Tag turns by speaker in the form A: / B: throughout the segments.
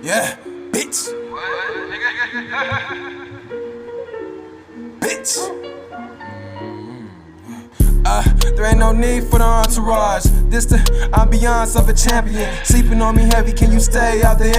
A: Yeah, bitch. Bitch. There ain't no need for the entourage. This the ambiance of a champion. Sleeping on me heavy, can you stay out the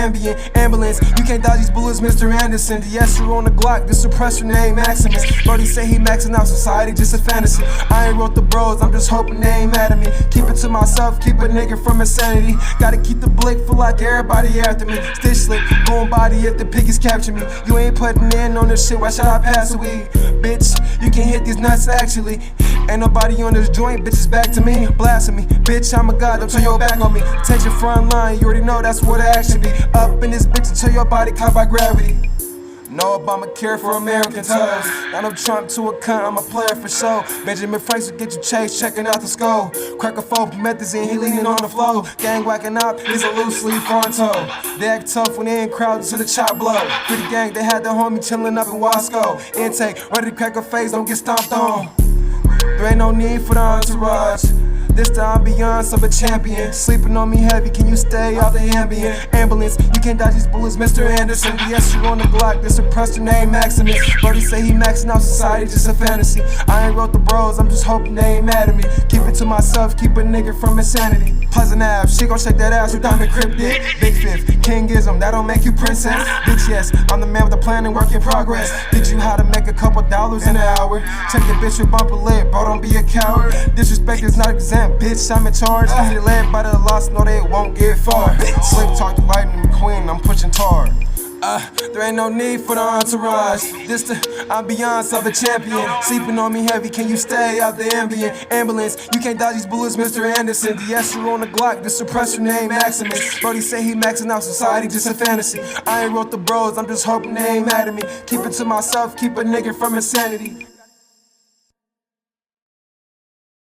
A: ambulance? You can't dodge these bullets, Mr. Anderson. The Escher on the Glock, the suppressor named Maximus. Brody say he maxing out society, just a fantasy. I ain't wrote the bros, I'm just hoping they ain't mad at me. Keep it to myself, keep a nigga from insanity. Gotta keep the blick full like everybody after me. Stitch slip, going body if the piggies capture me. You ain't putting in on this shit, why should I pass a weed? Bitch, you can hit these nuts actually. Ain't nobody on this joint, bitches back to me. Blasphemy, bitch, I'm a god, don't turn your back on me. Take your front line, you already know that's what the action be. Up in this bitch until your body caught by gravity. No Obamacare for American toes. Donald Trump to a cunt, I'm a player for show. Benjamin Franks will get you chased, checking out the skull. Crack a foe, methazine, he leaning on the flow. Gang whacking up, he's a loose leaf front toe. They act tough when they in crowds to the chop blow. For the gang, they had the homie chilling up in Wasco. Intake, ready to crack a face, don't get stomped on. There ain't no need for the entourage. This the ambiance of a champion. Sleeping on me heavy, can you stay out the ambulance? You can't dodge these bullets, Mr. Anderson. The Escher on the Glock, the suppressor named Maximus. Brody say he maxing out society, just a fantasy. I ain't wrote the bros, I'm just hoping they ain't mad at me. Keep it to myself, keep a nigga from insanity. Pleasant Ave, she gon' shake that ass with diamond cryptic. Big fifth, kingism, that don't make you princess. Bitch, yes, I'm the man with the plan and work in progress. Teach you how to make a couple dollars in an hour. Check your bitch with bumper lip, bro, don't be a coward. Disrespect is not exempt. Bitch, I'm in charge. Easy led by the loss, no they won't get far. Slick talk to Lightning McQueen, I'm pushing tar. There ain't no need for the entourage. This the ambiance of a champion. Sleeping on me heavy, can you stay out the ambulance? You can't dodge these bullets, Mr. Anderson. The Escher on the Glock, the suppressor named Maximus. Brody say he maxing out society, just a fantasy. I ain't wrote the bros, I'm just hoping they ain't mad at me. Keep it to myself, keep a nigga from insanity.